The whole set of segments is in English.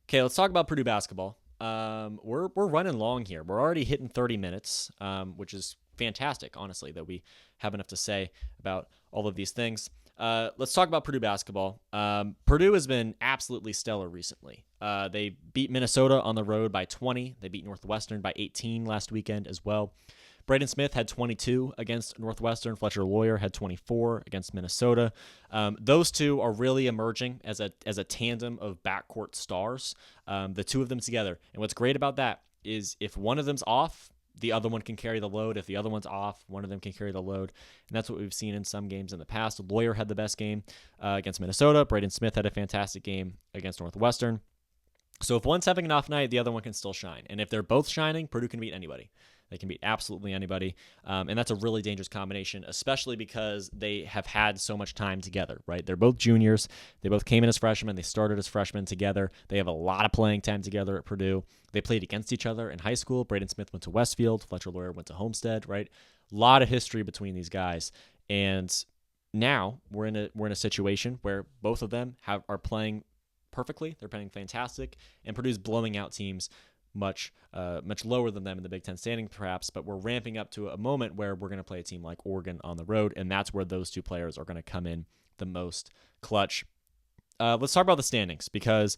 Okay, let's talk about Purdue basketball. We're running long here. We're already hitting 30 minutes, which is fantastic, honestly, that we have enough to say about all of these things. Let's talk about Purdue basketball. Purdue has been absolutely stellar recently. They beat Minnesota on the road by 20. They beat Northwestern by 18 last weekend as well. Braden Smith had 22 against Northwestern. Fletcher Loyer had 24 against Minnesota. Those two are really emerging as a tandem of backcourt stars, the two of them together. And what's great about that is if one of them's off, the other one can carry the load. If the other one's off, one of them can carry the load. And that's what we've seen in some games in the past. Loyer had the best game against Minnesota. Braden Smith had a fantastic game against Northwestern. So if one's having an off night, the other one can still shine. And if they're both shining, Purdue can beat anybody. They can beat absolutely anybody. And that's a really dangerous combination, especially because they have had so much time together, right? They're both juniors. They both came in as freshmen. They started as freshmen together. They have a lot of playing time together at Purdue. They played against each other in high school. Braden Smith went to Westfield. Fletcher Loyer went to Homestead, right? A lot of history between these guys. And now we're in a situation where both of them are playing perfectly. They're playing fantastic. And Purdue's blowing out teams much lower than them in the Big Ten standing, perhaps, but we're ramping up to a moment where we're going to play a team like Oregon on the road, and that's where those two players are going to come in the most clutch. Let's talk about the standings, because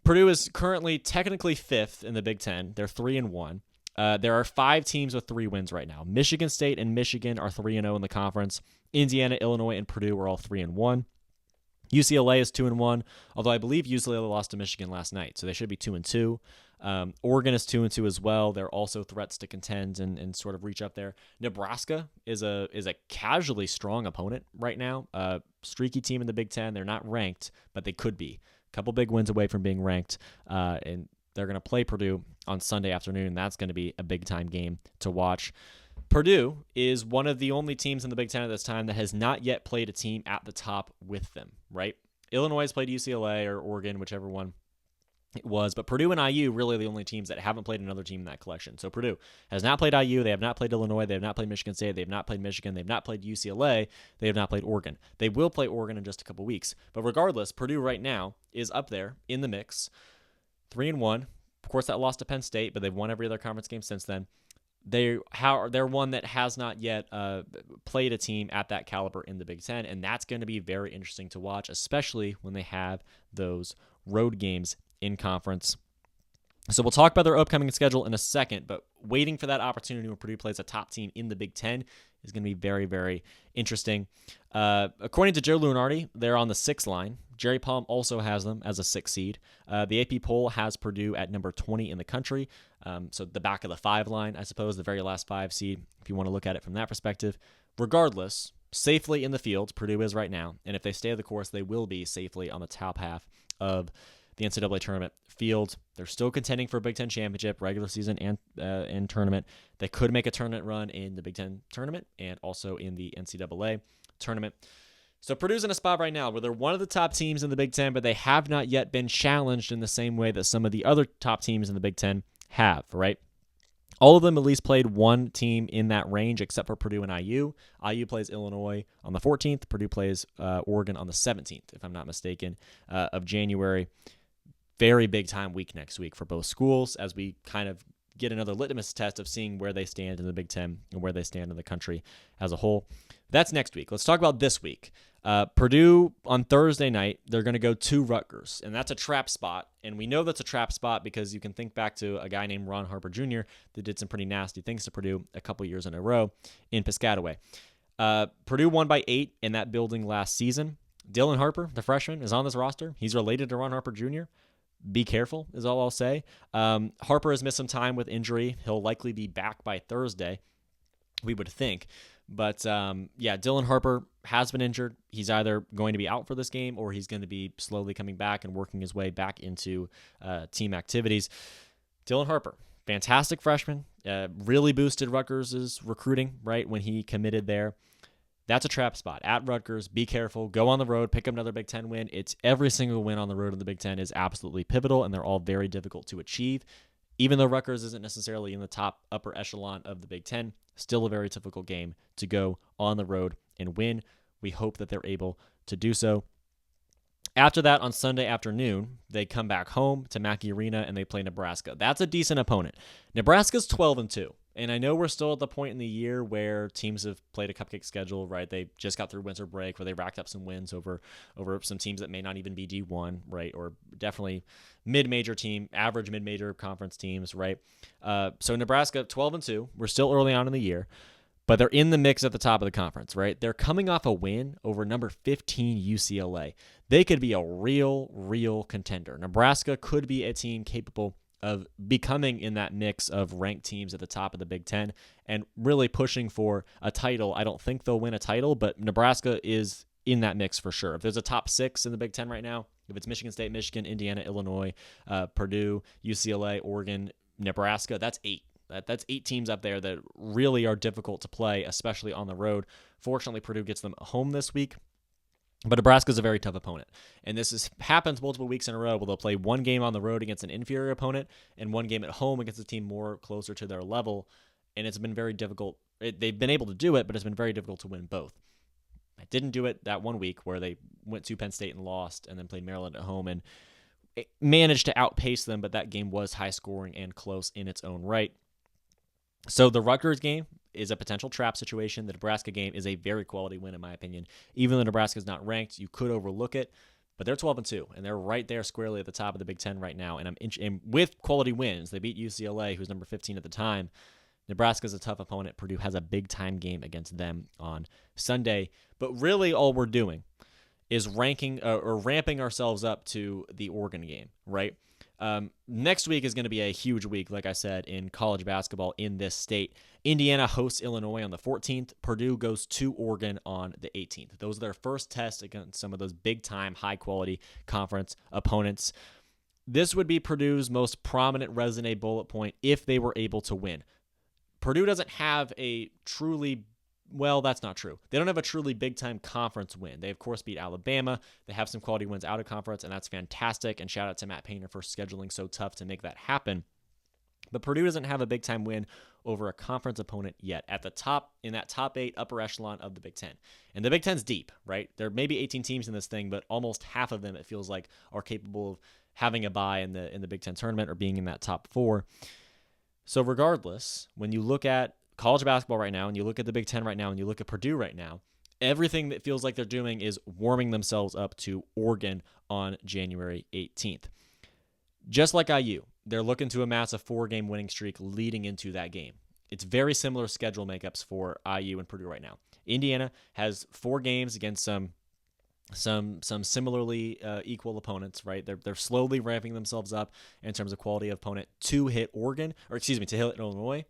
Purdue is currently technically fifth in the Big Ten. They're 3-1. There are 5 teams with 3 wins right now. Michigan State and Michigan are 3-0 in the conference. Indiana, Illinois, and Purdue are all 3-1. UCLA is 2-1, although I believe UCLA lost to Michigan last night, so they should be 2-2. Oregon is 2-2 as well. They're also threats to contend and sort of reach up there. Nebraska is a casually strong opponent right now. Streaky team in the Big Ten. They're not ranked, but they could be. A couple big wins away from being ranked, and they're going to play Purdue on Sunday afternoon. That's going to be a big-time game to watch. Purdue is one of the only teams in the Big Ten at this time that has not yet played a team at the top with them, right? Illinois has played UCLA or Oregon, whichever one it was, but Purdue and IU really the only teams that haven't played another team in that collection. So Purdue has not played IU, they have not played Illinois, they have not played Michigan State, they have not played Michigan, they have not played UCLA, they have not played Oregon. They will play Oregon in just a couple weeks, but regardless, Purdue right now is up there in the mix, 3-1. Of course, that lost to Penn State, but they've won every other conference game since then. They're one that has not yet played a team at that caliber in the Big Ten, and that's going to be very interesting to watch, especially when they have those road games in conference. So we'll talk about their upcoming schedule in a second, but waiting for that opportunity when Purdue plays a top team in the Big Ten is going to be very, very interesting. According to Joe Lunardi, they're on the 6th line. Jerry Palm also has them as a 6th seed. The AP poll has Purdue at number 20 in the country, so the back of the 5 line, I suppose, the very last 5 seed, if you want to look at it from that perspective. Regardless, safely in the field, Purdue is right now, and if they stay the course, they will be safely on the top half of the NCAA tournament field. They're still contending for a Big Ten championship, regular season and tournament. They could make a tournament run in the Big Ten tournament and also in the NCAA tournament. So Purdue's in a spot right now where they're one of the top teams in the Big Ten, but they have not yet been challenged in the same way that some of the other top teams in the Big Ten have, right? All of them at least played one team in that range except for Purdue and IU. IU plays Illinois on the 14th. Purdue plays Oregon on the 17th, if I'm not mistaken, of January. Very big time week next week for both schools as we kind of get another litmus test of seeing where they stand in the Big Ten and where they stand in the country as a whole. That's next week. Let's talk about this week. Purdue on Thursday night, they're going to go to Rutgers, and that's a trap spot. And we know that's a trap spot because you can think back to a guy named Ron Harper Jr. that did some pretty nasty things to Purdue a couple years in a row in Piscataway. Purdue won by 8 in that building last season. Dylan Harper, the freshman, is on this roster. He's related to Ron Harper Jr. Be careful is all I'll say. Harper has missed some time with injury. He'll likely be back by Thursday, we would think. But, Dylan Harper has been injured. He's either going to be out for this game or he's going to be slowly coming back and working his way back into team activities. Dylan Harper, fantastic freshman, really boosted Rutgers' recruiting, right, when he committed there. That's a trap spot. At Rutgers, be careful. Go on the road, pick up another Big Ten win. It's every single win on the road in the Big Ten is absolutely pivotal, and they're all very difficult to achieve. Even though Rutgers isn't necessarily in the top upper echelon of the Big Ten, still a very difficult game to go on the road and win. We hope that they're able to do so. After that, on Sunday afternoon, they come back home to Mackey Arena and they play Nebraska. That's a decent opponent. Nebraska's 12-2. And I know we're still at the point in the year where teams have played a cupcake schedule, right? They just got through winter break where they racked up some wins over some teams that may not even be D1, right? Or definitely mid-major team, average mid-major conference teams, right? So Nebraska, 12-2. We're still early on in the year, but they're in the mix at the top of the conference, right? They're coming off a win over number 15 UCLA. They could be a real contender. Nebraska could be a team capable of becoming in that mix of ranked teams at the top of the Big Ten and really pushing for a title. I don't think they'll win a title, but Nebraska is in that mix for sure. If there's a top 6 in the Big Ten right now, if it's Michigan State, Michigan, Indiana, Illinois, Purdue, UCLA, Oregon, Nebraska, that's 8. That's 8 teams up there that really are difficult to play, especially on the road. Fortunately, Purdue gets them home this week. But Nebraska's a very tough opponent. And this happens multiple weeks in a row where they'll play one game on the road against an inferior opponent and one game at home against a team more closer to their level. And it's been very difficult. They've been able to do it, but it's been very difficult to win both. I didn't do it that one week where they went to Penn State and lost and then played Maryland at home and managed to outpace them, but that game was high scoring and close in its own right. So the Rutgers game is a potential trap situation. The Nebraska game is a very quality win, in my opinion. Even though Nebraska is not ranked, you could overlook it, but they're 12-2, and they're right there squarely at the top of the Big Ten right now. And and with quality wins, they beat UCLA, who's number 15 at the time. Nebraska's a tough opponent. Purdue has a big-time game against them on Sunday. But really all we're doing is ramping ourselves up to the Oregon game, right? Next week is going to be a huge week, like I said, in college basketball in this state. Indiana hosts Illinois on the 14th. Purdue goes to Oregon on the 18th. Those are their first tests against some of those big-time, high-quality conference opponents. This would be Purdue's most prominent resume bullet point if they were able to win. Purdue doesn't have a truly that's not true. They don't have a truly big-time conference win. They, of course, beat Alabama. They have some quality wins out of conference, and that's fantastic. And shout out to Matt Painter for scheduling so tough to make that happen. But Purdue doesn't have a big-time win over a conference opponent yet at the top, in that top 8 upper echelon of the Big Ten. And the Big Ten's deep, right? There may be 18 teams in this thing, but almost half of them, it feels like, are capable of having a bye in the Big Ten tournament or being in that top 4. So regardless, when you look at college basketball right now, and you look at the Big Ten right now, and you look at Purdue right now, everything that feels like they're doing is warming themselves up to Oregon on January 18th. Just like IU, they're looking to amass a 4-game winning streak leading into that game. It's very similar schedule makeups for IU and Purdue right now. Indiana has 4 games against some similarly equal opponents, right? They're slowly ramping themselves up in terms of quality of opponent to hit to hit Illinois.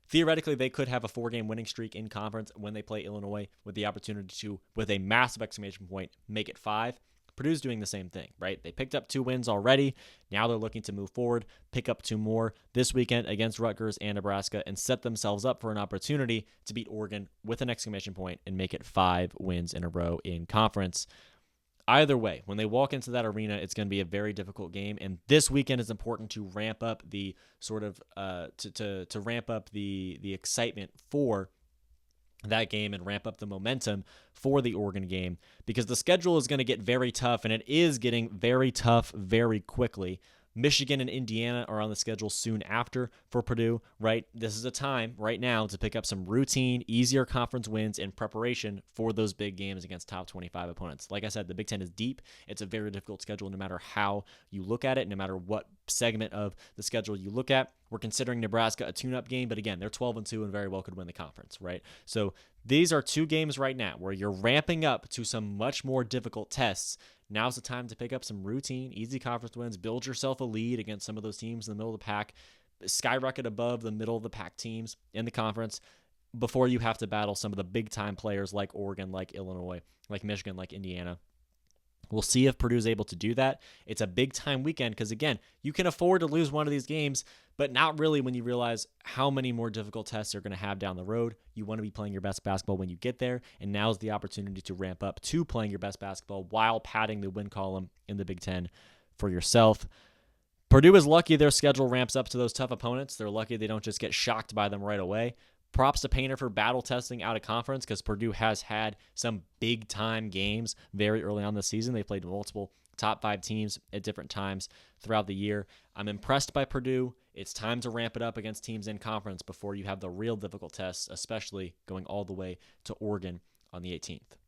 Theoretically, they could have a 4-game winning streak in conference when they play Illinois with the opportunity to, with a massive exclamation point, make it 5. Purdue's doing the same thing, right? They picked up 2 wins already. Now they're looking to move forward, pick up 2 more this weekend against Rutgers and Nebraska, and set themselves up for an opportunity to beat Oregon with an exclamation point and make it 5 wins in a row in conference. Either way, when they walk into that arena, it's going to be a very difficult game, and this weekend is important to ramp up the sort of to ramp up the excitement for that game and ramp up the momentum for the Oregon game, because the schedule is going to get very tough, and it is getting very tough very quickly. Michigan and Indiana are on the schedule soon after for Purdue, right? This is a time right now to pick up some routine, easier conference wins in preparation for those big games against top 25 opponents. Like I said, the Big Ten is deep. It's a very difficult schedule no matter how you look at it, no matter what segment of the schedule you look at. We're considering Nebraska a tune-up game, but again, they're 12-2 and very well could win the conference, right? So these are 2 games right now where you're ramping up to some much more difficult tests. Now's the time to pick up some routine, easy conference wins, build yourself a lead against some of those teams in the middle of the pack, skyrocket above the middle of the pack teams in the conference before you have to battle some of the big-time players like Oregon, like Illinois, like Michigan, like Indiana. We'll see if Purdue's able to do that. It's a big-time weekend because, again, you can afford to lose one of these games, but not really when you realize how many more difficult tests you're going to have down the road. You want to be playing your best basketball when you get there, and now's the opportunity to ramp up to playing your best basketball while padding the win column in the Big Ten for yourself. Purdue is lucky their schedule ramps up to those tough opponents. They're lucky they don't just get shocked by them right away. Props to Painter for battle testing out of conference because Purdue has had some big-time games very early on this season. They played multiple top 5 teams at different times throughout the year. I'm impressed by Purdue. It's time to ramp it up against teams in conference before you have the real difficult tests, especially going all the way to Oregon on the 18th.